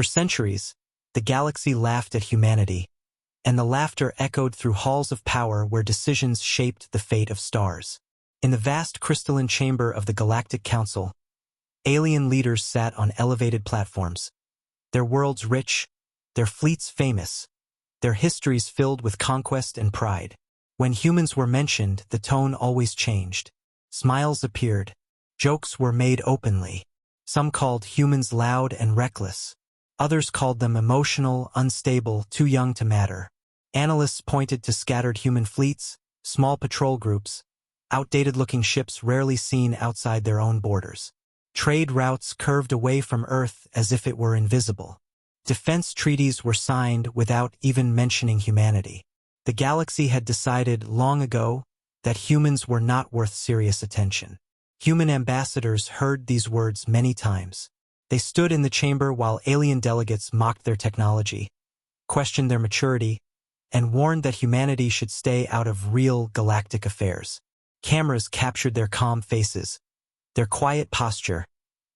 For centuries, the galaxy laughed at humanity, and the laughter echoed through halls of power where decisions shaped the fate of stars. In the vast crystalline chamber of the Galactic Council, alien leaders sat on elevated platforms, their worlds rich, their fleets famous, their histories filled with conquest and pride. When humans were mentioned, the tone always changed. Smiles appeared. Jokes were made openly. Some called humans loud and reckless. Others called them emotional, unstable, too young to matter. Analysts pointed to scattered human fleets, small patrol groups, outdated-looking ships rarely seen outside their own borders. Trade routes curved away from Earth as if it were invisible. Defense treaties were signed without even mentioning humanity. The galaxy had decided long ago that humans were not worth serious attention. Human ambassadors heard these words many times. They stood in the chamber while alien delegates mocked their technology, questioned their maturity, and warned that humanity should stay out of real galactic affairs. Cameras captured their calm faces, their quiet posture,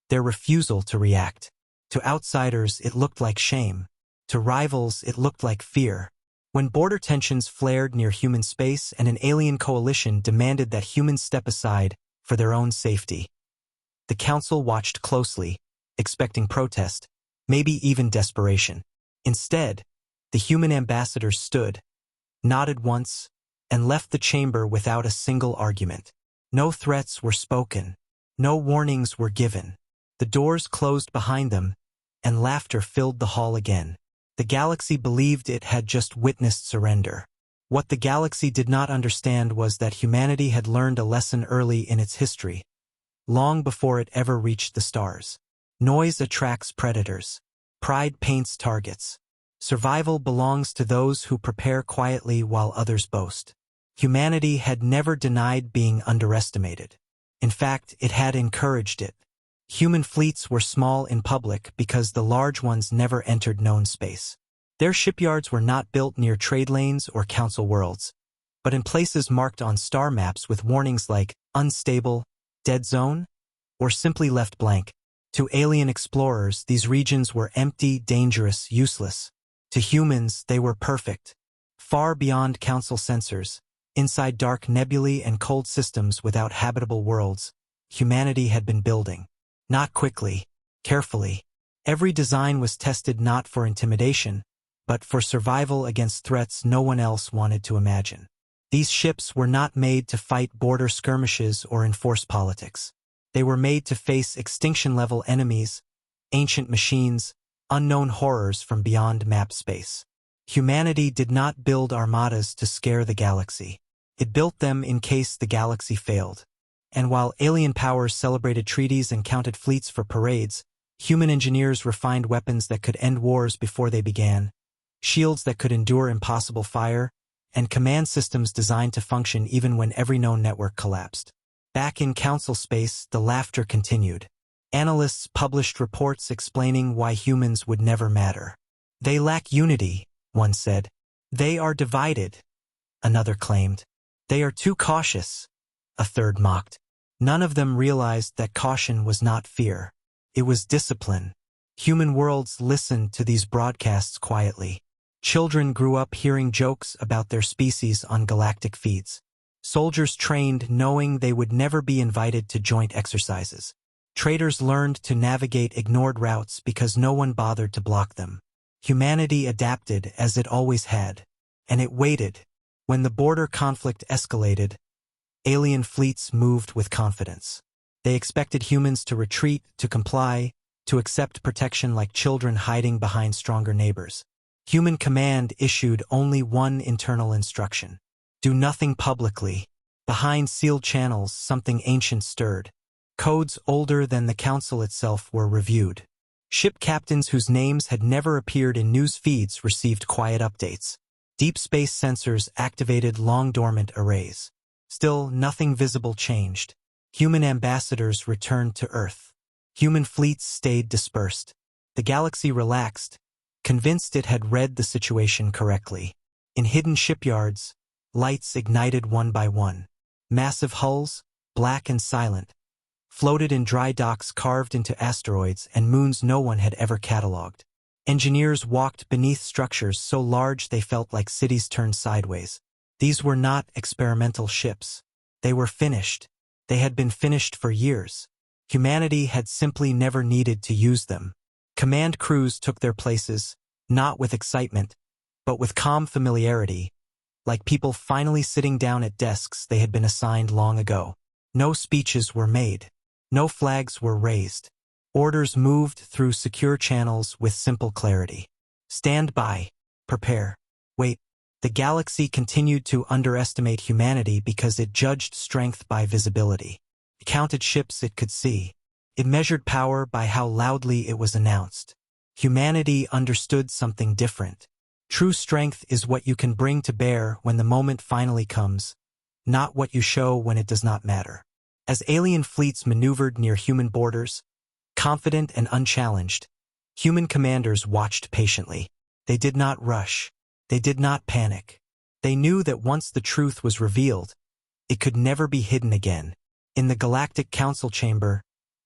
their refusal to react. To outsiders, it looked like shame. To rivals, it looked like fear. When border tensions flared near human space and an alien coalition demanded that humans step aside for their own safety, the Council watched closely, expecting protest, maybe even desperation. Instead, the human ambassadors stood, nodded once, and left the chamber without a single argument. No threats were spoken. No warnings were given. The doors closed behind them, and laughter filled the hall again. The galaxy believed it had just witnessed surrender. What the galaxy did not understand was that humanity had learned a lesson early in its history, long before it ever reached the stars. Noise attracts predators. Pride paints targets. Survival belongs to those who prepare quietly while others boast. Humanity had never denied being underestimated. In fact, it had encouraged it. Human fleets were small in public because the large ones never entered known space. Their shipyards were not built near trade lanes or council worlds, but in places marked on star maps with warnings like unstable, dead zone, or simply left blank. To alien explorers, these regions were empty, dangerous, useless. To humans, they were perfect. Far beyond council sensors, inside dark nebulae and cold systems without habitable worlds, humanity had been building. Not quickly, carefully. Every design was tested not for intimidation, but for survival against threats no one else wanted to imagine. These ships were not made to fight border skirmishes or enforce politics. They were made to face extinction-level enemies, ancient machines, unknown horrors from beyond map space. Humanity did not build armadas to scare the galaxy. It built them in case the galaxy failed. And while alien powers celebrated treaties and counted fleets for parades, human engineers refined weapons that could end wars before they began, shields that could endure impossible fire, and command systems designed to function even when every known network collapsed. Back in council space, the laughter continued. Analysts published reports explaining why humans would never matter. They lack unity, one said. They are divided, another claimed. They are too cautious, a third mocked. None of them realized that caution was not fear. It was discipline. Human worlds listened to these broadcasts quietly. Children grew up hearing jokes about their species on galactic feeds. Soldiers trained knowing they would never be invited to joint exercises. Traders learned to navigate ignored routes because no one bothered to block them. Humanity adapted as it always had, and it waited. When the border conflict escalated, alien fleets moved with confidence. They expected humans to retreat, to comply, to accept protection like children hiding behind stronger neighbors. Human command issued only one internal instruction: do nothing publicly. Behind sealed channels, something ancient stirred. Codes older than the council itself were reviewed. Ship captains whose names had never appeared in news feeds received quiet updates. Deep space sensors activated long-dormant arrays. Still, nothing visible changed. Human ambassadors returned to Earth. Human fleets stayed dispersed. The galaxy relaxed, convinced it had read the situation correctly. In hidden shipyards, lights ignited one by one. Massive hulls, black and silent, floated in dry docks carved into asteroids and moons no one had ever catalogued. Engineers walked beneath structures so large they felt like cities turned sideways. These were not experimental ships. They were finished. They had been finished for years. Humanity had simply never needed to use them. Command crews took their places, not with excitement, but with calm familiarity, like people finally sitting down at desks they had been assigned long ago. No speeches were made. No flags were raised. Orders moved through secure channels with simple clarity. Stand by. Prepare. Wait. The galaxy continued to underestimate humanity because it judged strength by visibility. It counted ships it could see. It measured power by how loudly it was announced. Humanity understood something different. True strength is what you can bring to bear when the moment finally comes, not what you show when it does not matter. As alien fleets maneuvered near human borders, confident and unchallenged, human commanders watched patiently. They did not rush. They did not panic. They knew that once the truth was revealed, it could never be hidden again. In the Galactic Council chamber,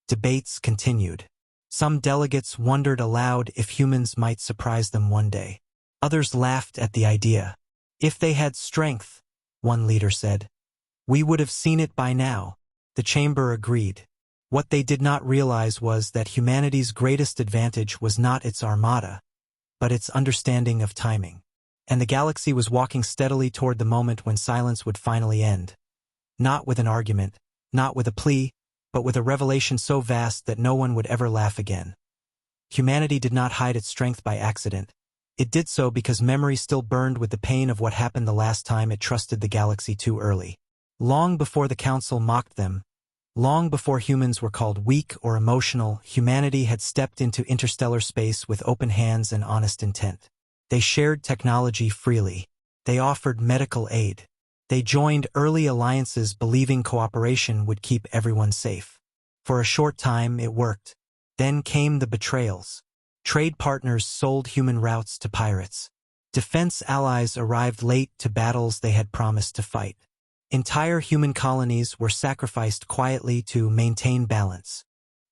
debates continued. Some delegates wondered aloud if humans might surprise them one day. Others laughed at the idea. If they had strength, one leader said, we would have seen it by now. The chamber agreed. What they did not realize was that humanity's greatest advantage was not its armada, but its understanding of timing. And the galaxy was walking steadily toward the moment when silence would finally end. Not with an argument, not with a plea, but with a revelation so vast that no one would ever laugh again. Humanity did not hide its strength by accident. It did so because memory still burned with the pain of what happened the last time it trusted the galaxy too early. Long before the Council mocked them, long before humans were called weak or emotional, humanity had stepped into interstellar space with open hands and honest intent. They shared technology freely. They offered medical aid. They joined early alliances believing cooperation would keep everyone safe. For a short time, it worked. Then came the betrayals. Trade partners sold human routes to pirates. Defense allies arrived late to battles they had promised to fight. Entire human colonies were sacrificed quietly to maintain balance.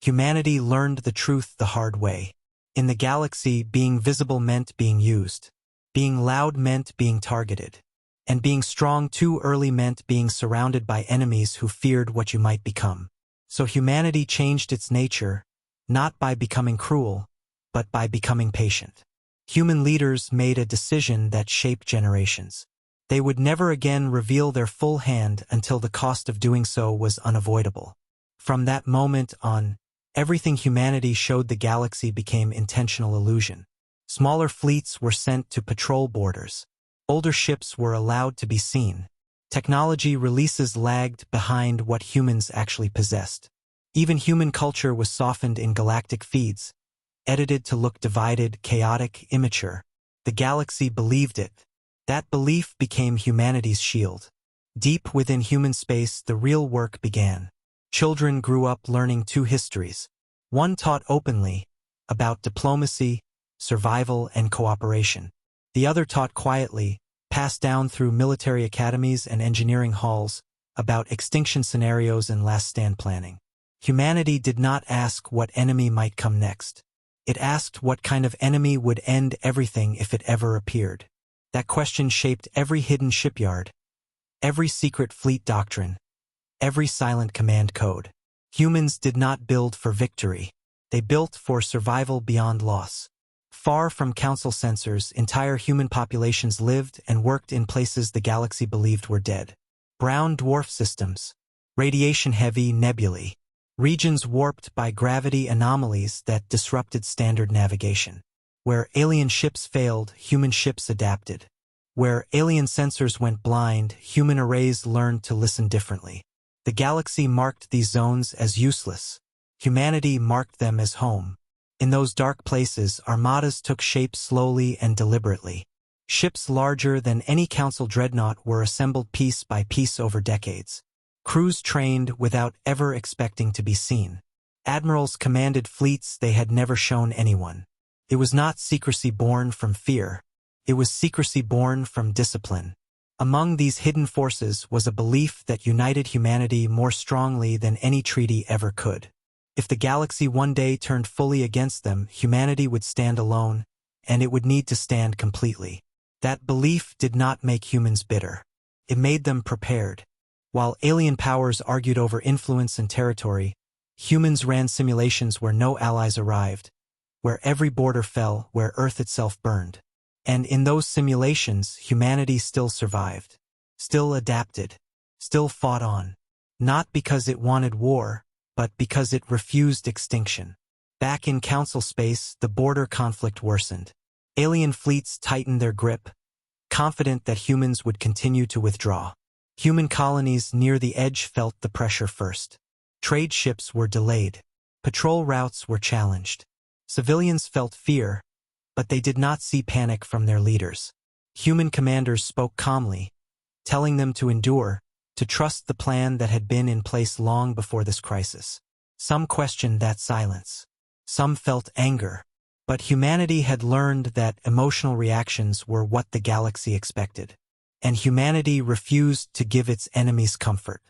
Humanity learned the truth the hard way. In the galaxy, being visible meant being used. Being loud meant being targeted. And being strong too early meant being surrounded by enemies who feared what you might become. So humanity changed its nature, not by becoming cruel, but by becoming patient. Human leaders made a decision that shaped generations. They would never again reveal their full hand until the cost of doing so was unavoidable. From that moment on, everything humanity showed the galaxy became intentional illusion. Smaller fleets were sent to patrol borders. Older ships were allowed to be seen. Technology releases lagged behind what humans actually possessed. Even human culture was softened in galactic feeds, edited to look divided, chaotic, immature. The galaxy believed it. That belief became humanity's shield. Deep within human space, the real work began. Children grew up learning two histories. One taught openly about diplomacy, survival, and cooperation. The other taught quietly, passed down through military academies and engineering halls, about extinction scenarios and last stand planning. Humanity did not ask what enemy might come next. It asked what kind of enemy would end everything if it ever appeared. That question shaped every hidden shipyard, every secret fleet doctrine, every silent command code. Humans did not build for victory. They built for survival beyond loss. Far from council censors, entire human populations lived and worked in places the galaxy believed were dead. Brown dwarf systems, radiation-heavy nebulae, regions warped by gravity anomalies that disrupted standard navigation. Where alien ships failed, human ships adapted. Where alien sensors went blind, human arrays learned to listen differently. The galaxy marked these zones as useless. Humanity marked them as home. In those dark places, armadas took shape slowly and deliberately. Ships larger than any council dreadnought were assembled piece by piece over decades. Crews trained without ever expecting to be seen. Admirals commanded fleets they had never shown anyone. It was not secrecy born from fear. It was secrecy born from discipline. Among these hidden forces was a belief that united humanity more strongly than any treaty ever could. If the galaxy one day turned fully against them, humanity would stand alone, and it would need to stand completely. That belief did not make humans bitter. It made them prepared. While alien powers argued over influence and territory, humans ran simulations where no allies arrived, where every border fell, where Earth itself burned. And in those simulations, humanity still survived, still adapted, still fought on. Not because it wanted war, but because it refused extinction. Back in Council space, the border conflict worsened. Alien fleets tightened their grip, confident that humans would continue to withdraw. Human colonies near the edge felt the pressure first. Trade ships were delayed. Patrol routes were challenged. Civilians felt fear, but they did not see panic from their leaders. Human commanders spoke calmly, telling them to endure, to trust the plan that had been in place long before this crisis. Some questioned that silence. Some felt anger. But humanity had learned that emotional reactions were what the galaxy expected. And humanity refused to give its enemies comfort.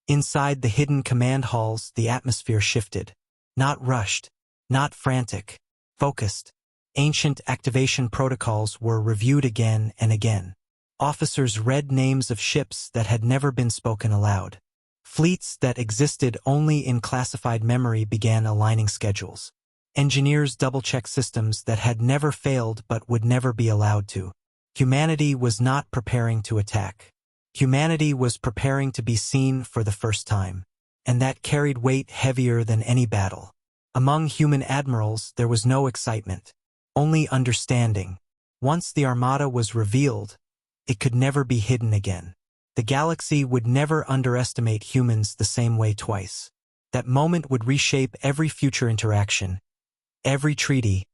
Inside the hidden command halls, the atmosphere shifted. Not rushed, not frantic, focused. Ancient activation protocols were reviewed again and again. Officers read names of ships that had never been spoken aloud. Fleets that existed only in classified memory began aligning schedules. Engineers double-checked systems that had never failed but would never be allowed to. Humanity was not preparing to attack. Humanity was preparing to be seen for the first time. And that carried weight heavier than any battle. Among human admirals, there was no excitement, only understanding. Once the Armada was revealed, it could never be hidden again. The galaxy would never underestimate humans the same way twice. That moment would reshape every future interaction, every treaty,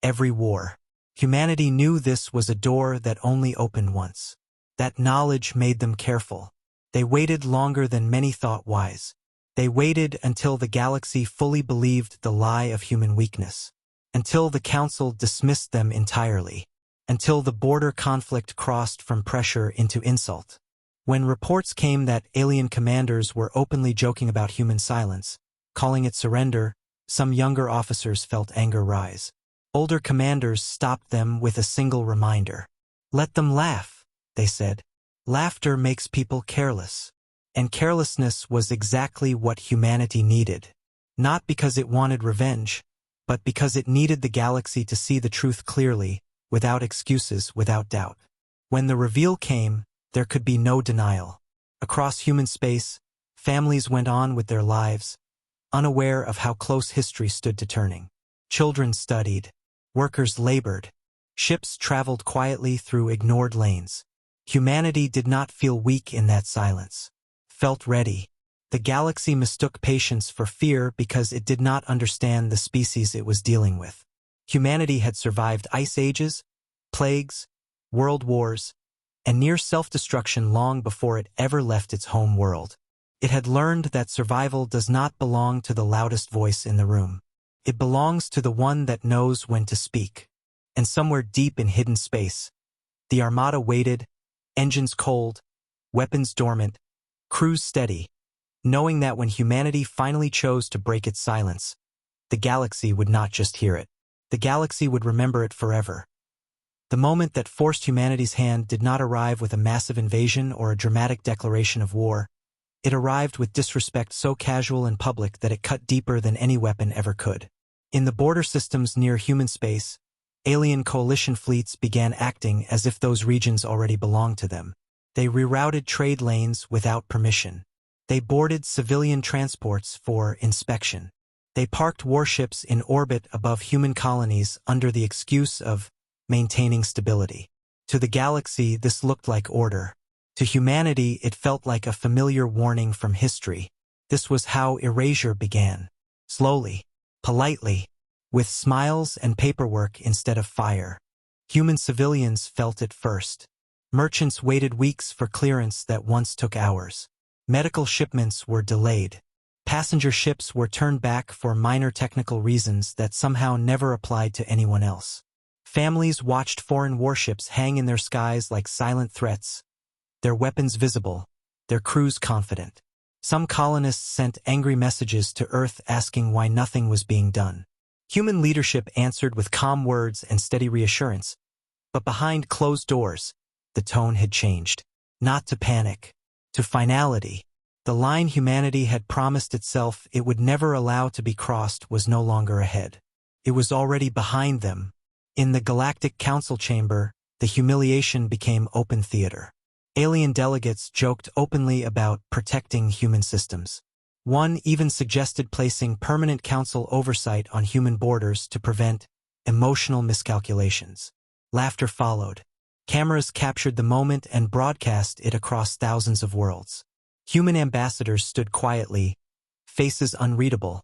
every war. Humanity knew this was a door that only opened once. That knowledge made them careful. They waited longer than many thought wise. They waited until the galaxy fully believed the lie of human weakness. Until the Council dismissed them entirely. Until the border conflict crossed from pressure into insult. When reports came that alien commanders were openly joking about human silence, calling it surrender, some younger officers felt anger rise. Older commanders stopped them with a single reminder. Let them laugh, they said. Laughter makes people careless. And carelessness was exactly what humanity needed. Not because it wanted revenge, but because it needed the galaxy to see the truth clearly, without excuses, without doubt. When the reveal came, there could be no denial. Across human space, families went on with their lives, unaware of how close history stood to turning. Children studied. Workers labored. Ships traveled quietly through ignored lanes. Humanity did not feel weak in that silence. Felt ready. The galaxy mistook patience for fear because it did not understand the species it was dealing with. Humanity had survived ice ages, plagues, world wars, and near self-destruction long before it ever left its home world. It had learned that survival does not belong to the loudest voice in the room. It belongs to the one that knows when to speak. And somewhere deep in hidden space, the Armada waited, engines cold, weapons dormant, crews steady, knowing that when humanity finally chose to break its silence, the galaxy would not just hear it. The galaxy would remember it forever. The moment that forced humanity's hand did not arrive with a massive invasion or a dramatic declaration of war. It arrived with disrespect so casual and public that it cut deeper than any weapon ever could. In the border systems near human space, alien coalition fleets began acting as if those regions already belonged to them. They rerouted trade lanes without permission. They boarded civilian transports for inspection. They parked warships in orbit above human colonies under the excuse of maintaining stability. To the galaxy, this looked like order. To humanity, it felt like a familiar warning from history. This was how erasure began. Slowly, politely, with smiles and paperwork instead of fire. Human civilians felt it first. Merchants waited weeks for clearance that once took hours. Medical shipments were delayed. Passenger ships were turned back for minor technical reasons that somehow never applied to anyone else. Families watched foreign warships hang in their skies like silent threats, their weapons visible, their crews confident. Some colonists sent angry messages to Earth asking why nothing was being done. Human leadership answered with calm words and steady reassurance, but behind closed doors, the tone had changed. Not to panic, to finality. The line humanity had promised itself it would never allow to be crossed was no longer ahead. It was already behind them. In the Galactic Council chamber, the humiliation became open theater. Alien delegates joked openly about protecting human systems. One even suggested placing permanent council oversight on human borders to prevent emotional miscalculations. Laughter followed. Cameras captured the moment and broadcast it across thousands of worlds. Human ambassadors stood quietly, faces unreadable,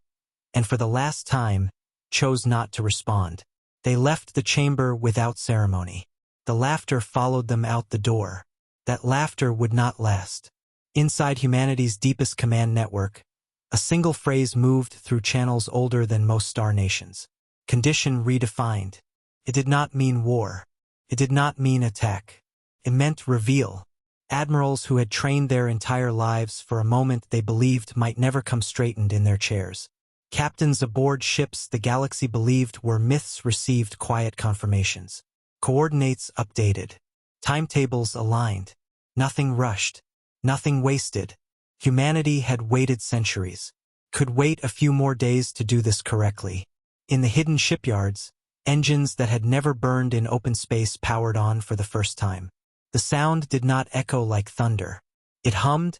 and for the last time, chose not to respond. They left the chamber without ceremony. The laughter followed them out the door. That laughter would not last. Inside humanity's deepest command network, a single phrase moved through channels older than most star nations. Condition redefined. It did not mean war. It did not mean attack. It meant reveal. Admirals who had trained their entire lives for a moment they believed might never come straightened in their chairs. Captains aboard ships the galaxy believed were myths received quiet confirmations. Coordinates updated. Timetables aligned. Nothing rushed. Nothing wasted. Humanity had waited centuries. Could wait a few more days to do this correctly. In the hidden shipyards, engines that had never burned in open space powered on for the first time. The sound did not echo like thunder. It hummed,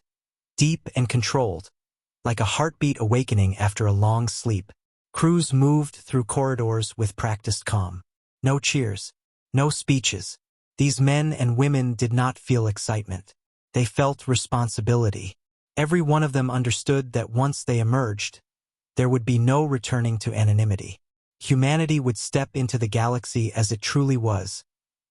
deep and controlled, like a heartbeat awakening after a long sleep. Crews moved through corridors with practiced calm. No cheers, no speeches. These men and women did not feel excitement. They felt responsibility. Every one of them understood that once they emerged, there would be no returning to anonymity. Humanity would step into the galaxy as it truly was,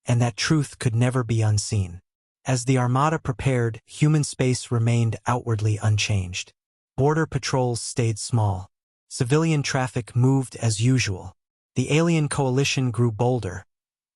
and that truth could never be unseen. As the Armada prepared, human space remained outwardly unchanged. Border patrols stayed small. Civilian traffic moved as usual. The alien coalition grew bolder,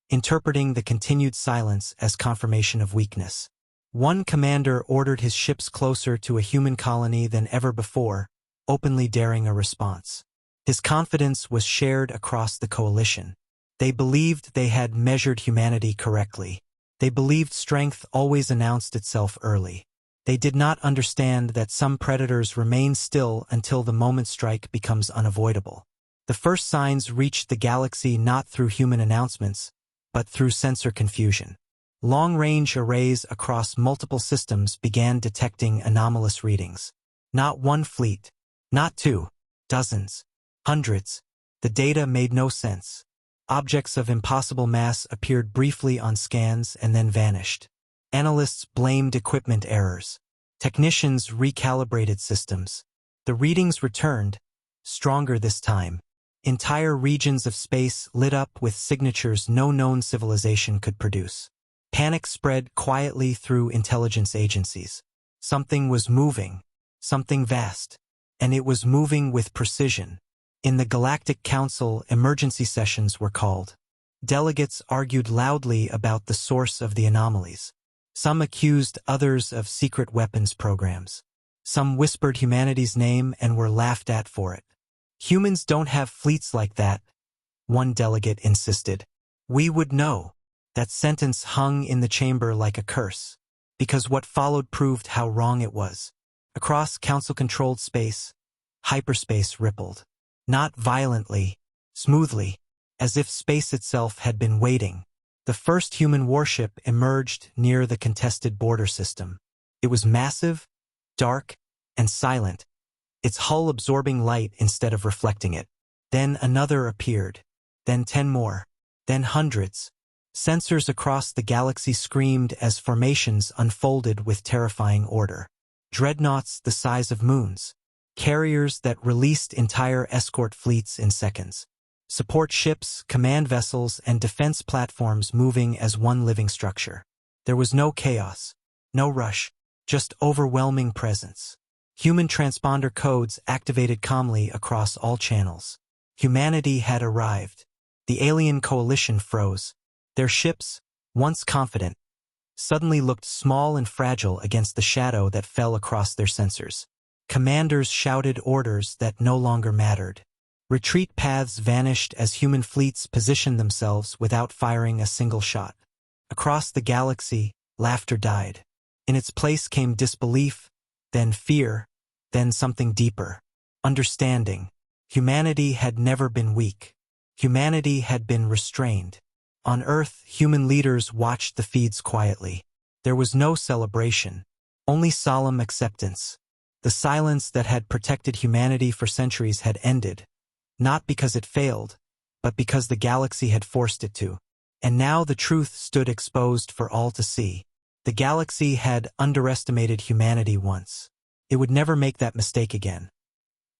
interpreting the continued silence as confirmation of weakness. One commander ordered his ships closer to a human colony than ever before, openly daring a response. His confidence was shared across the coalition. They believed they had measured humanity correctly. They believed strength always announced itself early. They did not understand that some predators remain still until the moment strike becomes unavoidable. The first signs reached the galaxy not through human announcements, but through sensor confusion. Long-range arrays across multiple systems began detecting anomalous readings. Not one fleet, not two, dozens, hundreds. The data made no sense. Objects of impossible mass appeared briefly on scans and then vanished. Analysts blamed equipment errors. Technicians recalibrated systems. The readings returned, stronger this time. Entire regions of space lit up with signatures no known civilization could produce. Panic spread quietly through intelligence agencies. Something was moving, something vast, and it was moving with precision. In the Galactic Council, emergency sessions were called. Delegates argued loudly about the source of the anomalies. Some accused others of secret weapons programs. Some whispered humanity's name and were laughed at for it. Humans don't have fleets like that, one delegate insisted. We would know. That sentence hung in the chamber like a curse, because what followed proved how wrong it was. Across council-controlled space, hyperspace rippled. Not violently, smoothly, as if space itself had been waiting. The first human warship emerged near the contested border system. It was massive, dark, and silent, its hull absorbing light instead of reflecting it. Then another appeared, then 10 more, then hundreds. Sensors across the galaxy screamed as formations unfolded with terrifying order. Dreadnoughts the size of moons. Carriers that released entire escort fleets in seconds. Support ships, command vessels, and defense platforms moving as one living structure. There was no chaos, no rush, just overwhelming presence. Human transponder codes activated calmly across all channels. Humanity had arrived. The alien coalition froze. Their ships, once confident, suddenly looked small and fragile against the shadow that fell across their sensors. Commanders shouted orders that no longer mattered. Retreat paths vanished as human fleets positioned themselves without firing a single shot. Across the galaxy, laughter died. In its place came disbelief, then fear, then something deeper. Understanding. Humanity had never been weak. Humanity had been restrained. On Earth, human leaders watched the feeds quietly. There was no celebration, only solemn acceptance. The silence that had protected humanity for centuries had ended, not because it failed, but because the galaxy had forced it to. And now the truth stood exposed for all to see. The galaxy had underestimated humanity once. It would never make that mistake again.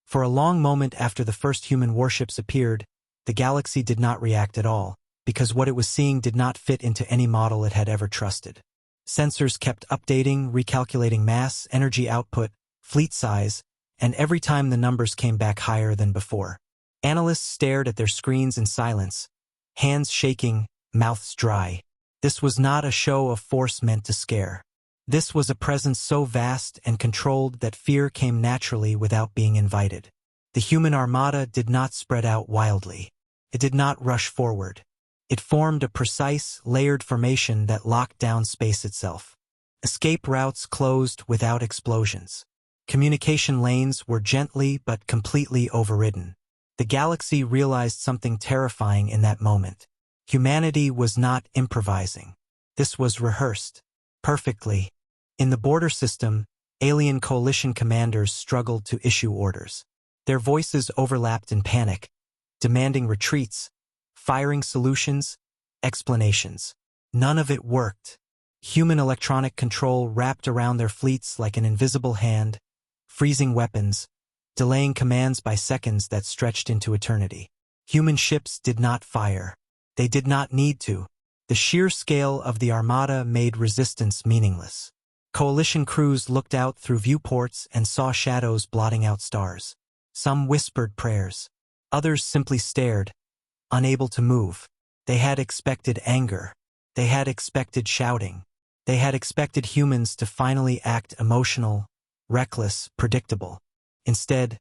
For a long moment after the first human warships appeared, the galaxy did not react at all, because what it was seeing did not fit into any model it had ever trusted. Sensors kept updating, recalculating mass, energy output, fleet size, and every time the numbers came back higher than before. Analysts stared at their screens in silence, hands shaking, mouths dry. This was not a show of force meant to scare. This was a presence so vast and controlled that fear came naturally without being invited. The human armada did not spread out wildly. It did not rush forward. It formed a precise, layered formation that locked down space itself. Escape routes closed without explosions. Communication lanes were gently but completely overridden. The galaxy realized something terrifying in that moment. Humanity was not improvising. This was rehearsed. Perfectly. In the border system, alien coalition commanders struggled to issue orders. Their voices overlapped in panic, demanding retreats, firing solutions, explanations. None of it worked. Human electronic control wrapped around their fleets like an invisible hand, freezing weapons, delaying commands by seconds that stretched into eternity. Human ships did not fire. They did not need to. The sheer scale of the Armada made resistance meaningless. Coalition crews looked out through viewports and saw shadows blotting out stars. Some whispered prayers. Others simply stared, unable to move. They had expected anger. They had expected shouting. They had expected humans to finally act emotional, reckless, predictable. Instead,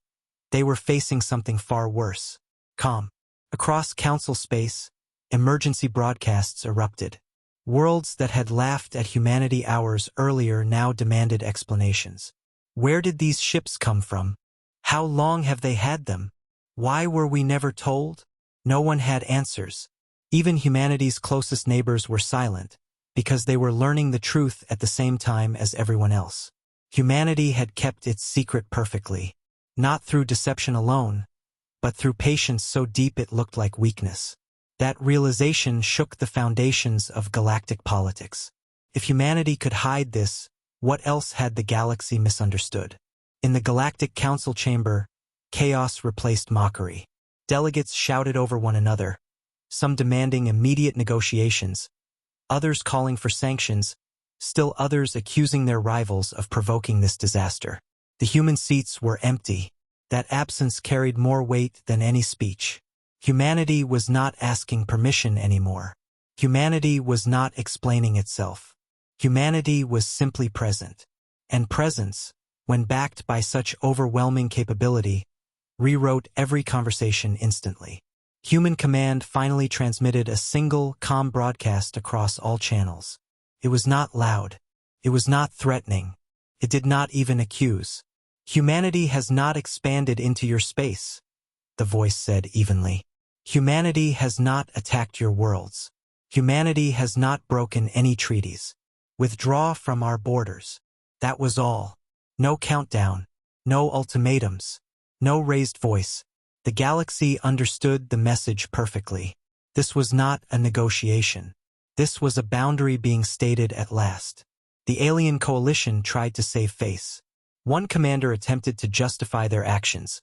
they were facing something far worse. Calm. Across council space, emergency broadcasts erupted. Worlds that had laughed at humanity hours earlier now demanded explanations. Where did these ships come from? How long have they had them? Why were we never told? No one had answers. Even humanity's closest neighbors were silent, because they were learning the truth at the same time as everyone else. Humanity had kept its secret perfectly, not through deception alone, but through patience so deep it looked like weakness. That realization shook the foundations of galactic politics. If humanity could hide this, what else had the galaxy misunderstood? In the Galactic Council chamber, chaos replaced mockery. Delegates shouted over one another, some demanding immediate negotiations, others calling for sanctions, still others accusing their rivals of provoking this disaster. The human seats were empty. That absence carried more weight than any speech. Humanity was not asking permission anymore. Humanity was not explaining itself. Humanity was simply present. And presence, when backed by such overwhelming capability, rewrote every conversation instantly. Human command finally transmitted a single, calm broadcast across all channels. It was not loud. It was not threatening. It did not even accuse. Humanity has not expanded into your space, the voice said evenly. Humanity has not attacked your worlds. Humanity has not broken any treaties. Withdraw from our borders. That was all. No countdown. No ultimatums. No raised voice. The galaxy understood the message perfectly. This was not a negotiation. This was a boundary being stated at last. The alien coalition tried to save face. One commander attempted to justify their actions,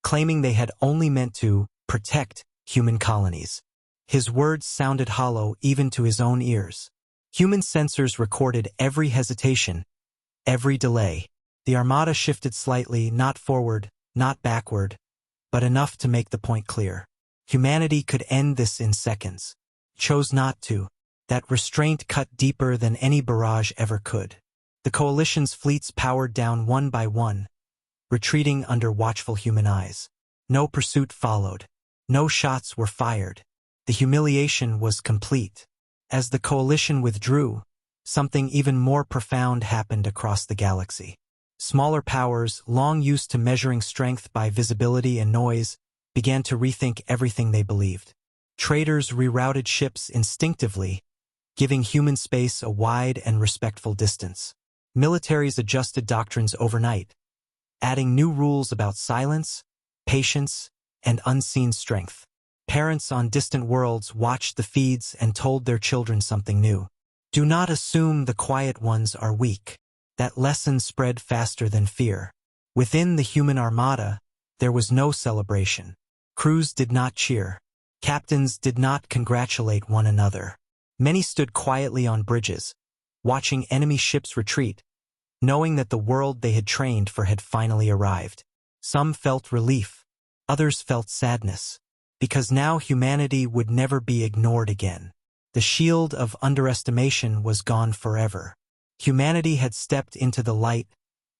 claiming they had only meant to protect human colonies. His words sounded hollow even to his own ears. Human sensors recorded every hesitation, every delay. The Armada shifted slightly, not forward, not backward, but enough to make the point clear. Humanity could end this in seconds. Chose not to. That restraint cut deeper than any barrage ever could. The coalition's fleets powered down one by one, retreating under watchful human eyes. No pursuit followed. No shots were fired. The humiliation was complete. As the coalition withdrew, something even more profound happened across the galaxy. Smaller powers, long used to measuring strength by visibility and noise, began to rethink everything they believed. Traders rerouted ships instinctively, giving human space a wide and respectful distance. Militaries adjusted doctrines overnight, adding new rules about silence, patience, and unseen strength. Parents on distant worlds watched the feeds and told their children something new. Do not assume the quiet ones are weak. That lesson spread faster than fear. Within the human armada, there was no celebration. Crews did not cheer. Captains did not congratulate one another. Many stood quietly on bridges, watching enemy ships retreat, knowing that the world they had trained for had finally arrived. Some felt relief. Others felt sadness, because now humanity would never be ignored again. The shield of underestimation was gone forever. Humanity had stepped into the light,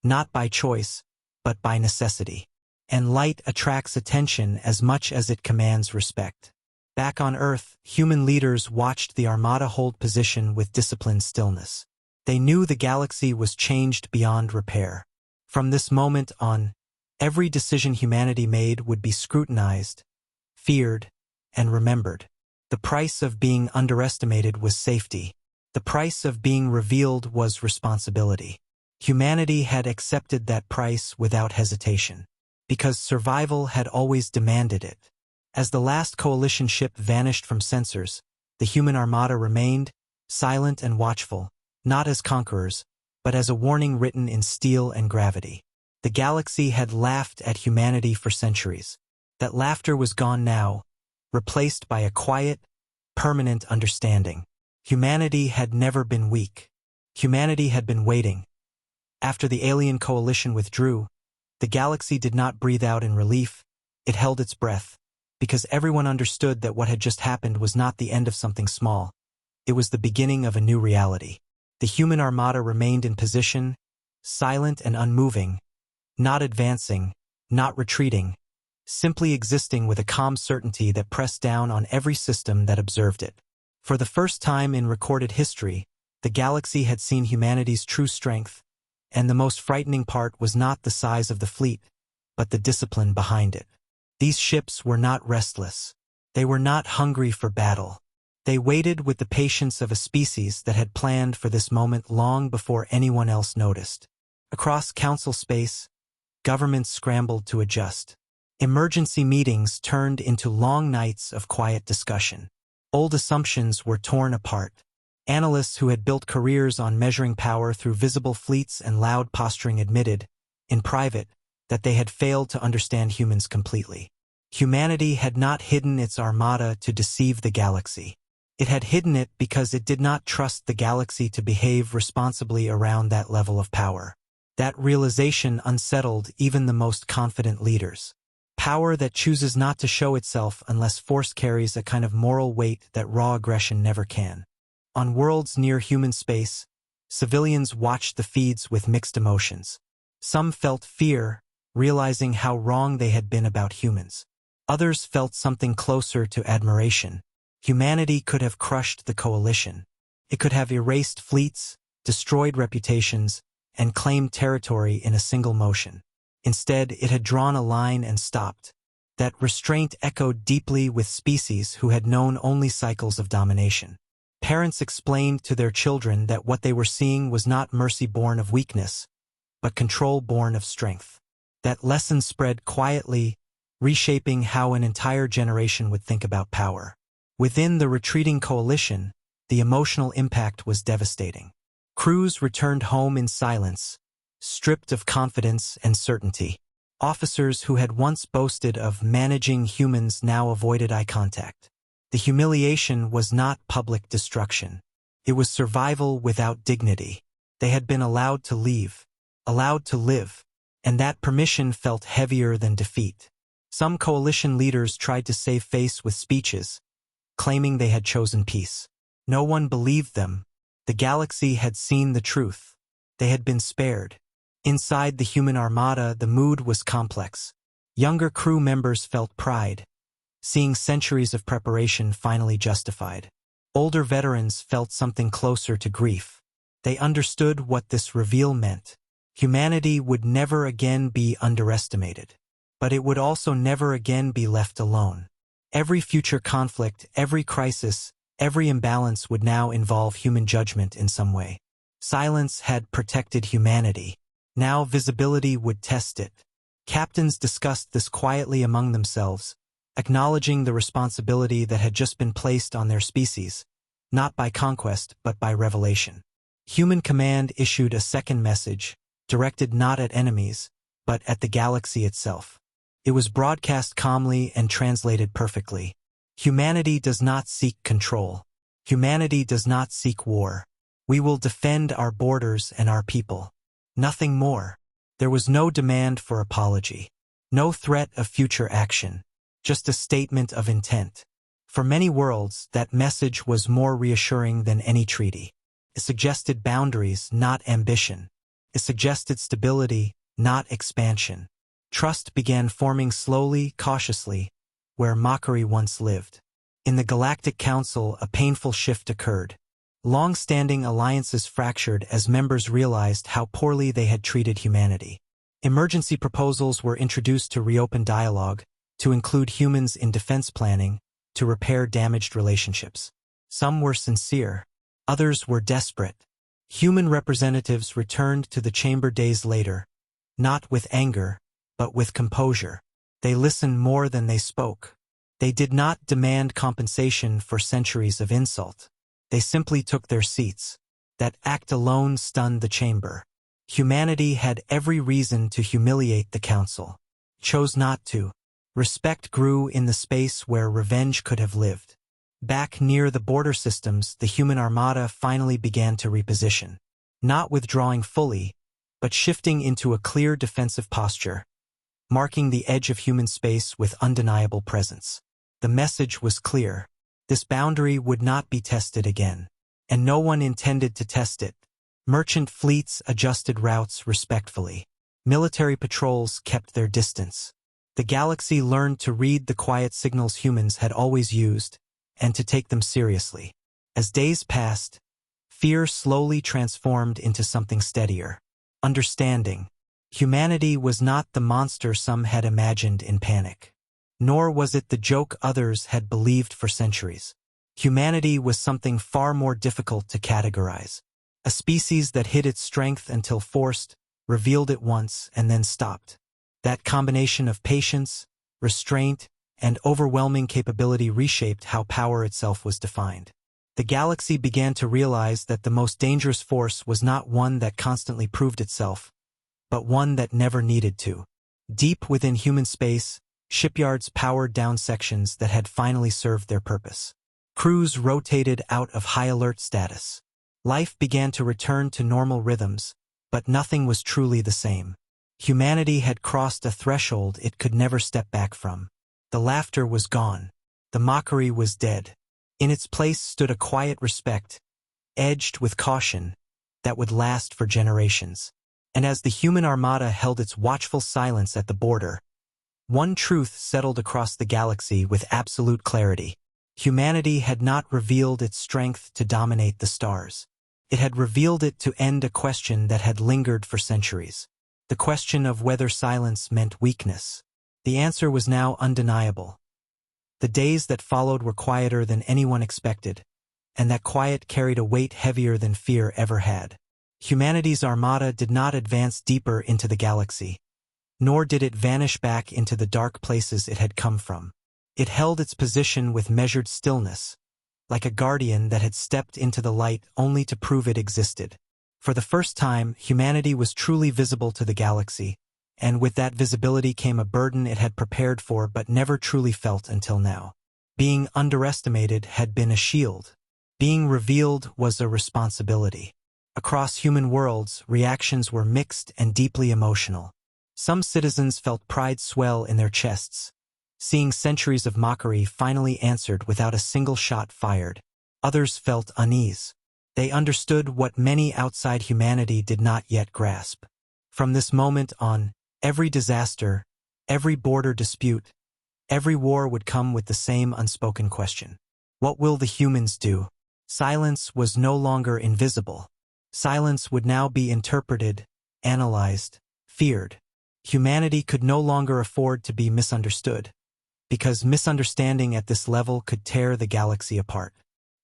not by choice, but by necessity. And light attracts attention as much as it commands respect. Back on Earth, human leaders watched the Armada hold position with disciplined stillness. They knew the galaxy was changed beyond repair. From this moment on, every decision humanity made would be scrutinized, feared, and remembered. The price of being underestimated was safety. The price of being revealed was responsibility. Humanity had accepted that price without hesitation, because survival had always demanded it. As the last coalition ship vanished from sensors, the human armada remained, silent and watchful, not as conquerors, but as a warning written in steel and gravity. The galaxy had laughed at humanity for centuries. That laughter was gone now, replaced by a quiet, permanent understanding. Humanity had never been weak. Humanity had been waiting. After the alien coalition withdrew, the galaxy did not breathe out in relief, it held its breath, because everyone understood that what had just happened was not the end of something small. It was the beginning of a new reality. The human armada remained in position, silent and unmoving, not advancing, not retreating, simply existing with a calm certainty that pressed down on every system that observed it. For the first time in recorded history, the galaxy had seen humanity's true strength, and the most frightening part was not the size of the fleet, but the discipline behind it. These ships were not restless. They were not hungry for battle. They waited with the patience of a species that had planned for this moment long before anyone else noticed. Across council space, governments scrambled to adjust. Emergency meetings turned into long nights of quiet discussion. Old assumptions were torn apart. Analysts who had built careers on measuring power through visible fleets and loud posturing admitted, in private, that they had failed to understand humans completely. Humanity had not hidden its armada to deceive the galaxy. It had hidden it because it did not trust the galaxy to behave responsibly around that level of power. That realization unsettled even the most confident leaders. Power that chooses not to show itself unless force carries a kind of moral weight that raw aggression never can. On worlds near human space, civilians watched the feeds with mixed emotions. Some felt fear, realizing how wrong they had been about humans. Others felt something closer to admiration. Humanity could have crushed the coalition. It could have erased fleets, destroyed reputations, and claimed territory in a single motion. Instead, it had drawn a line and stopped. That restraint echoed deeply with species who had known only cycles of domination. Parents explained to their children that what they were seeing was not mercy born of weakness, but control born of strength. That lesson spread quietly, reshaping how an entire generation would think about power. Within the retreating coalition, the emotional impact was devastating. Crews returned home in silence, stripped of confidence and certainty. Officers who had once boasted of managing humans now avoided eye contact. The humiliation was not public destruction. It was survival without dignity. They had been allowed to leave, allowed to live, and that permission felt heavier than defeat. Some coalition leaders tried to save face with speeches, claiming they had chosen peace. No one believed them. The galaxy had seen the truth. They had been spared. Inside the human armada, the mood was complex. Younger crew members felt pride, seeing centuries of preparation finally justified. Older veterans felt something closer to grief. They understood what this reveal meant. Humanity would never again be underestimated, but it would also never again be left alone. Every future conflict, every crisis, every imbalance would now involve human judgment in some way. Silence had protected humanity. Now visibility would test it. Captains discussed this quietly among themselves, acknowledging the responsibility that had just been placed on their species, not by conquest but by revelation. Human command issued a second message, directed not at enemies, but at the galaxy itself. It was broadcast calmly and translated perfectly. Humanity does not seek control. Humanity does not seek war. We will defend our borders and our people. Nothing more. There was no demand for apology. No threat of future action. Just a statement of intent. For many worlds, that message was more reassuring than any treaty. It suggested boundaries, not ambition. It suggested stability, not expansion. Trust began forming slowly, cautiously, where mockery once lived. In the Galactic Council, a painful shift occurred. Long-standing alliances fractured as members realized how poorly they had treated humanity. Emergency proposals were introduced to reopen dialogue, to include humans in defense planning, to repair damaged relationships. Some were sincere. Others were desperate. Human representatives returned to the chamber days later, not with anger, but with composure. They listened more than they spoke. They did not demand compensation for centuries of insult. They simply took their seats. That act alone stunned the chamber. Humanity had every reason to humiliate the council. Chose not to. Respect grew in the space where revenge could have lived. Back near the border systems, the human armada finally began to reposition. Not withdrawing fully, but shifting into a clear defensive posture, marking the edge of human space with undeniable presence. The message was clear. This boundary would not be tested again. And no one intended to test it. Merchant fleets adjusted routes respectfully. Military patrols kept their distance. The galaxy learned to read the quiet signals humans had always used, and to take them seriously. As days passed, fear slowly transformed into something steadier. Understanding. Humanity was not the monster some had imagined in panic. Nor was it the joke others had believed for centuries. Humanity was something far more difficult to categorize. A species that hid its strength until forced, revealed it once, and then stopped. That combination of patience, restraint, and overwhelming capability reshaped how power itself was defined. The galaxy began to realize that the most dangerous force was not one that constantly proved itself, but one that never needed to. Deep within human space, shipyards powered down sections that had finally served their purpose. Crews rotated out of high-alert status. Life began to return to normal rhythms, but nothing was truly the same. Humanity had crossed a threshold it could never step back from. The laughter was gone. The mockery was dead. In its place stood a quiet respect, edged with caution, that would last for generations. And as the human armada held its watchful silence at the border, one truth settled across the galaxy with absolute clarity. Humanity had not revealed its strength to dominate the stars. It had revealed it to end a question that had lingered for centuries. The question of whether silence meant weakness. The answer was now undeniable. The days that followed were quieter than anyone expected, and that quiet carried a weight heavier than fear ever had. Humanity's armada did not advance deeper into the galaxy, nor did it vanish back into the dark places it had come from. It held its position with measured stillness, like a guardian that had stepped into the light only to prove it existed. For the first time, humanity was truly visible to the galaxy, and with that visibility came a burden it had prepared for but never truly felt until now. Being underestimated had been a shield. Being revealed was a responsibility. Across human worlds, reactions were mixed and deeply emotional. Some citizens felt pride swell in their chests, seeing centuries of mockery finally answered without a single shot fired. Others felt unease. They understood what many outside humanity did not yet grasp. From this moment on, every disaster, every border dispute, every war would come with the same unspoken question. What will the humans do? Silence was no longer invisible. Silence would now be interpreted, analyzed, feared. Humanity could no longer afford to be misunderstood, because misunderstanding at this level could tear the galaxy apart.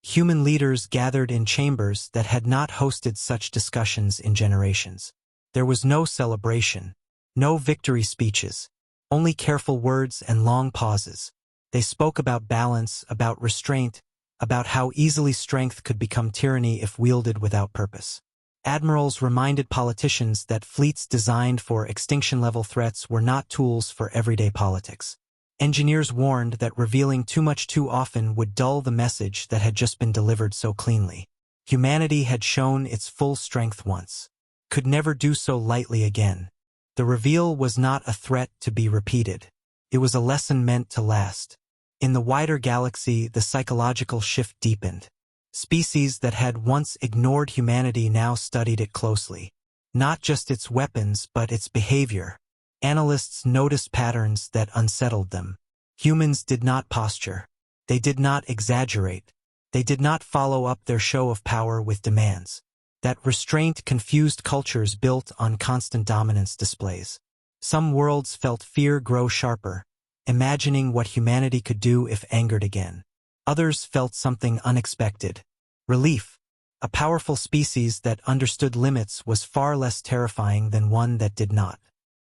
Human leaders gathered in chambers that had not hosted such discussions in generations. There was no celebration, no victory speeches, only careful words and long pauses. They spoke about balance, about restraint, about how easily strength could become tyranny if wielded without purpose. Admirals reminded politicians that fleets designed for extinction-level threats were not tools for everyday politics. Engineers warned that revealing too much too often would dull the message that had just been delivered so cleanly. Humanity had shown its full strength once, could never do so lightly again. The reveal was not a threat to be repeated. It was a lesson meant to last. In the wider galaxy, the psychological shift deepened. Species that had once ignored humanity now studied it closely. Not just its weapons, but its behavior. Analysts noticed patterns that unsettled them. Humans did not posture. They did not exaggerate. They did not follow up their show of power with demands. That restraint confused cultures built on constant dominance displays. Some worlds felt fear grow sharper, imagining what humanity could do if angered again. Others felt something unexpected. Relief. A powerful species that understood limits was far less terrifying than one that did not.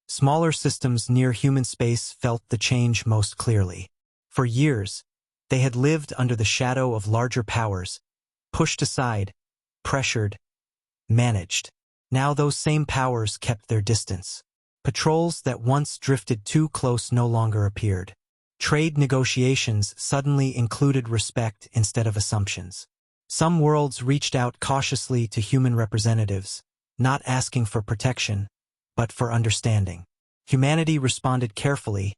Smaller systems near human space felt the change most clearly. For years, they had lived under the shadow of larger powers, pushed aside, pressured, managed. Now those same powers kept their distance. Patrols that once drifted too close no longer appeared. Trade negotiations suddenly included respect instead of assumptions. Some worlds reached out cautiously to human representatives, not asking for protection, but for understanding. Humanity responded carefully,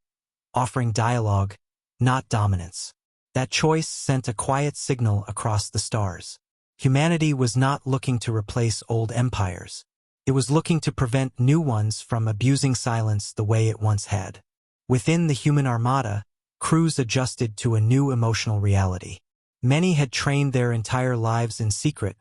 offering dialogue, not dominance. That choice sent a quiet signal across the stars. Humanity was not looking to replace old empires. It was looking to prevent new ones from abusing silence the way it once had. Within the human armada, crews adjusted to a new emotional reality. Many had trained their entire lives in secret,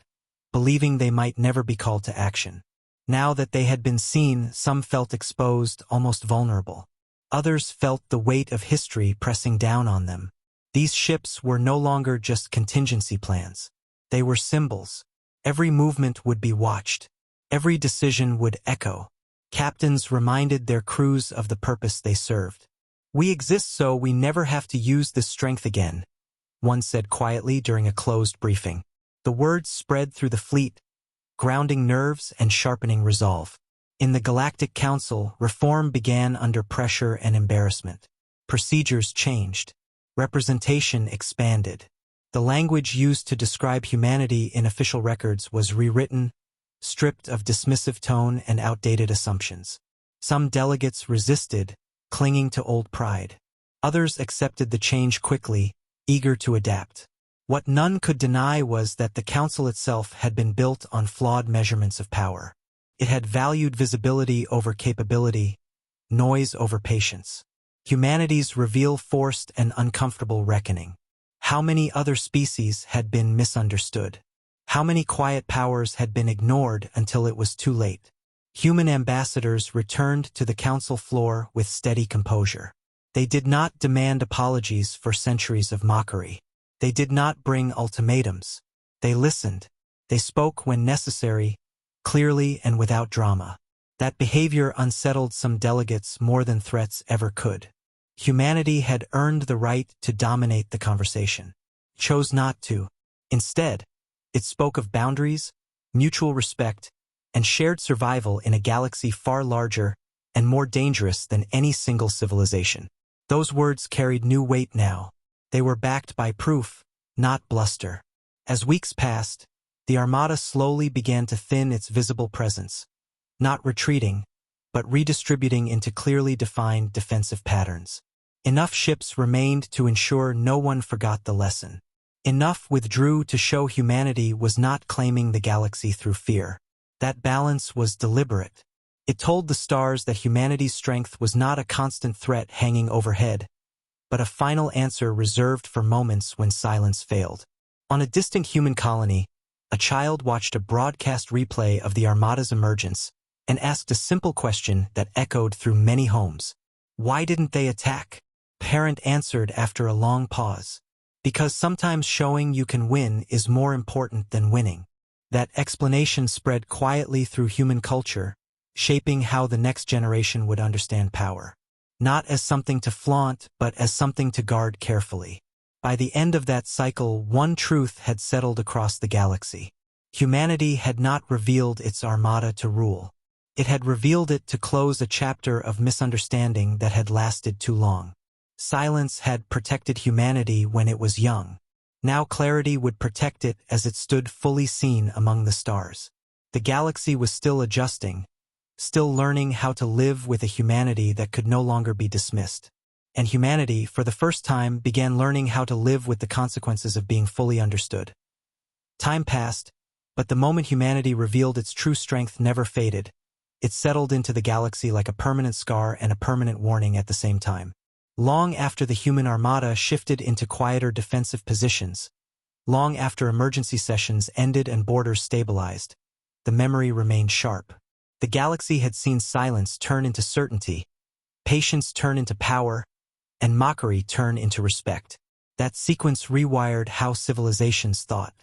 believing they might never be called to action. Now that they had been seen, some felt exposed, almost vulnerable. Others felt the weight of history pressing down on them. These ships were no longer just contingency plans. They were symbols. Every movement would be watched. Every decision would echo. Captains reminded their crews of the purpose they served. "We exist so we never have to use this strength again," one said quietly during a closed briefing. The words spread through the fleet, grounding nerves and sharpening resolve. In the Galactic Council, reform began under pressure and embarrassment. Procedures changed. Representation expanded. The language used to describe humanity in official records was rewritten, stripped of dismissive tone and outdated assumptions. Some delegates resisted, clinging to old pride. Others accepted the change quickly, eager to adapt. What none could deny was that the council itself had been built on flawed measurements of power. It had valued visibility over capability, noise over patience. Humanity's reveal forced an uncomfortable reckoning. How many other species had been misunderstood? How many quiet powers had been ignored until it was too late? Human ambassadors returned to the council floor with steady composure. They did not demand apologies for centuries of mockery. They did not bring ultimatums. They listened. They spoke when necessary, clearly and without drama. That behavior unsettled some delegates more than threats ever could. Humanity had earned the right to dominate the conversation. Chose not to. Instead, it spoke of boundaries, mutual respect, and shared survival in a galaxy far larger and more dangerous than any single civilization. Those words carried new weight now. They were backed by proof, not bluster. As weeks passed, the Armada slowly began to thin its visible presence, not retreating, but redistributing into clearly defined defensive patterns. Enough ships remained to ensure no one forgot the lesson. Enough withdrew to show humanity was not claiming the galaxy through fear. That balance was deliberate. It told the stars that humanity's strength was not a constant threat hanging overhead, but a final answer reserved for moments when silence failed. On a distant human colony, a child watched a broadcast replay of the Armada's emergence and asked a simple question that echoed through many homes. Why didn't they attack? Parent answered after a long pause. Because sometimes showing you can win is more important than winning. That explanation spread quietly through human culture, shaping how the next generation would understand power. Not as something to flaunt, but as something to guard carefully. By the end of that cycle, one truth had settled across the galaxy. Humanity had not revealed its armada to rule. It had revealed it to close a chapter of misunderstanding that had lasted too long. Silence had protected humanity when it was young. Now clarity would protect it as it stood fully seen among the stars. The galaxy was still adjusting, still learning how to live with a humanity that could no longer be dismissed. And humanity, for the first time, began learning how to live with the consequences of being fully understood. Time passed, but the moment humanity revealed its true strength never faded. It settled into the galaxy like a permanent scar and a permanent warning at the same time. Long after the human armada shifted into quieter defensive positions, long after emergency sessions ended and borders stabilized, the memory remained sharp. The galaxy had seen silence turn into certainty, patience turn into power, and mockery turn into respect. That sequence rewired how civilizations thought.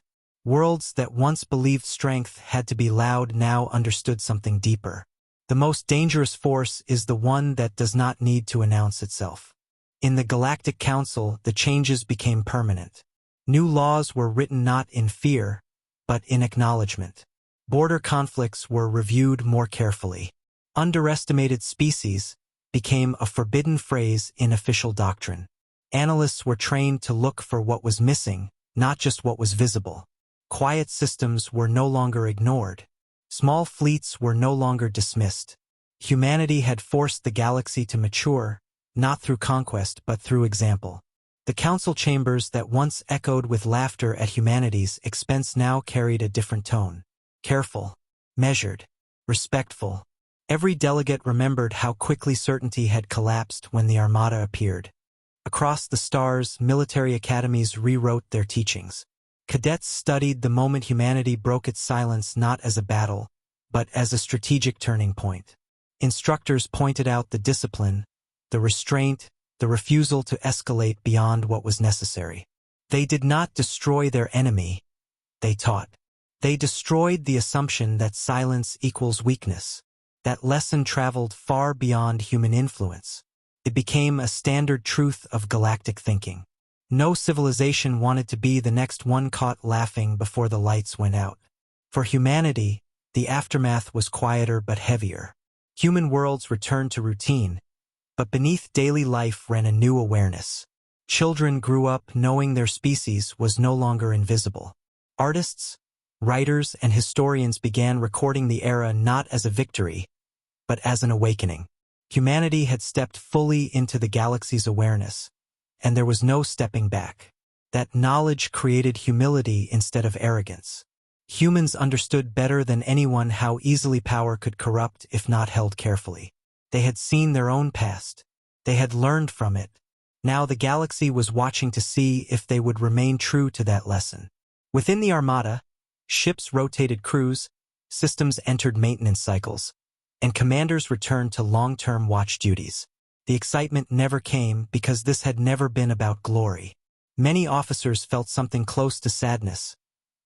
Worlds that once believed strength had to be loud now understood something deeper. The most dangerous force is the one that does not need to announce itself. In the Galactic Council, the changes became permanent. New laws were written not in fear, but in acknowledgement. Border conflicts were reviewed more carefully. Underestimated species became a forbidden phrase in official doctrine. Analysts were trained to look for what was missing, not just what was visible. Quiet systems were no longer ignored. Small fleets were no longer dismissed. Humanity had forced the galaxy to mature, not through conquest but through example. The council chambers that once echoed with laughter at humanity's expense now carried a different tone. Careful, measured, respectful. Every delegate remembered how quickly certainty had collapsed when the Armada appeared. Across the stars, military academies rewrote their teachings. Cadets studied the moment humanity broke its silence not as a battle, but as a strategic turning point. Instructors pointed out the discipline, the restraint, the refusal to escalate beyond what was necessary. They did not destroy their enemy, they taught. They destroyed the assumption that silence equals weakness. That lesson traveled far beyond human influence. It became a standard truth of galactic thinking. No civilization wanted to be the next one caught laughing before the lights went out. For humanity, the aftermath was quieter but heavier. Human worlds returned to routine, but beneath daily life ran a new awareness. Children grew up knowing their species was no longer invisible. Artists, writers, and historians began recording the era not as a victory, but as an awakening. Humanity had stepped fully into the galaxy's awareness, and there was no stepping back. That knowledge created humility instead of arrogance. Humans understood better than anyone how easily power could corrupt if not held carefully. They had seen their own past. They had learned from it. Now the galaxy was watching to see if they would remain true to that lesson. Within the Armada, ships rotated crews, systems entered maintenance cycles, and commanders returned to long-term watch duties. The excitement never came because this had never been about glory. Many officers felt something close to sadness,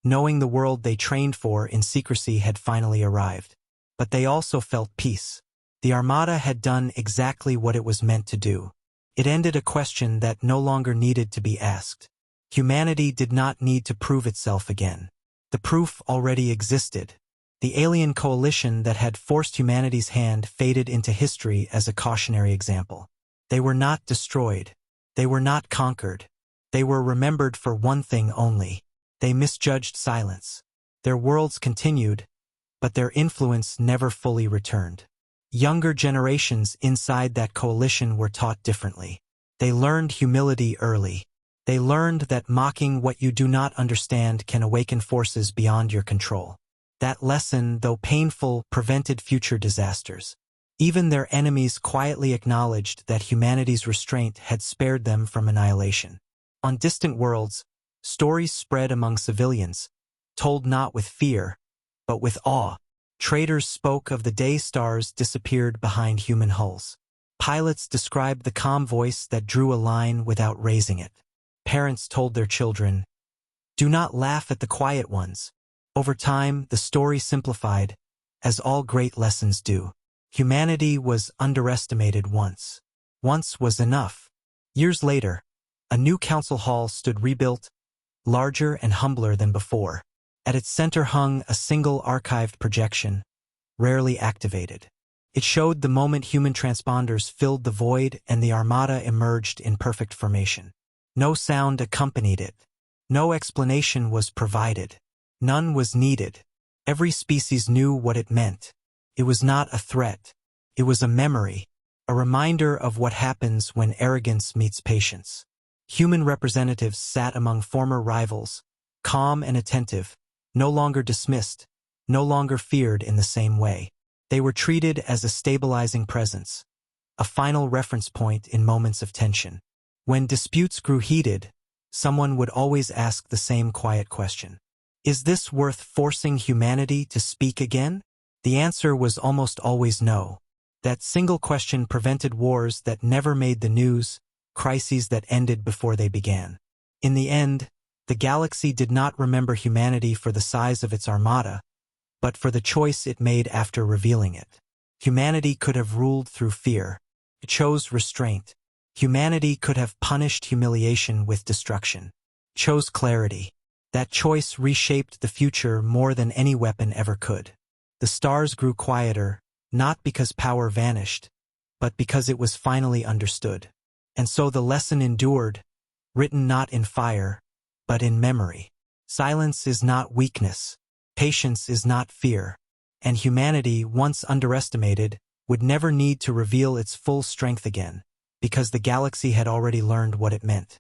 knowing the world they trained for in secrecy had finally arrived. But they also felt peace. The Armada had done exactly what it was meant to do. It ended a question that no longer needed to be asked. Humanity did not need to prove itself again. The proof already existed. The alien coalition that had forced humanity's hand faded into history as a cautionary example. They were not destroyed. They were not conquered. They were remembered for one thing only. They misjudged silence. Their worlds continued, but their influence never fully returned. Younger generations inside that coalition were taught differently. They learned humility early. They learned that mocking what you do not understand can awaken forces beyond your control. That lesson, though painful, prevented future disasters. Even their enemies quietly acknowledged that humanity's restraint had spared them from annihilation. On distant worlds, stories spread among civilians, told not with fear, but with awe. Traders spoke of the day stars disappeared behind human hulls. Pilots described the calm voice that drew a line without raising it. Parents told their children, "Do not laugh at the quiet ones." Over time, the story simplified, as all great lessons do. Humanity was underestimated once. Once was enough. Years later, a new council hall stood rebuilt, larger and humbler than before. At its center hung a single archived projection, rarely activated. It showed the moment human transponders filled the void and the Armada emerged in perfect formation. No sound accompanied it. No explanation was provided. None was needed. Every species knew what it meant. It was not a threat. It was a memory, a reminder of what happens when arrogance meets patience. Human representatives sat among former rivals, calm and attentive, no longer dismissed, no longer feared in the same way. They were treated as a stabilizing presence, a final reference point in moments of tension. When disputes grew heated, someone would always ask the same quiet question. Is this worth forcing humanity to speak again? The answer was almost always no. That single question prevented wars that never made the news, crises that ended before they began. In the end, the galaxy did not remember humanity for the size of its armada, but for the choice it made after revealing it. Humanity could have ruled through fear. It chose restraint. Humanity could have punished humiliation with destruction. It chose clarity. That choice reshaped the future more than any weapon ever could. The stars grew quieter, not because power vanished, but because it was finally understood. And so the lesson endured, written not in fire, but in memory. Silence is not weakness. Patience is not fear. And humanity, once underestimated, would never need to reveal its full strength again, because the galaxy had already learned what it meant.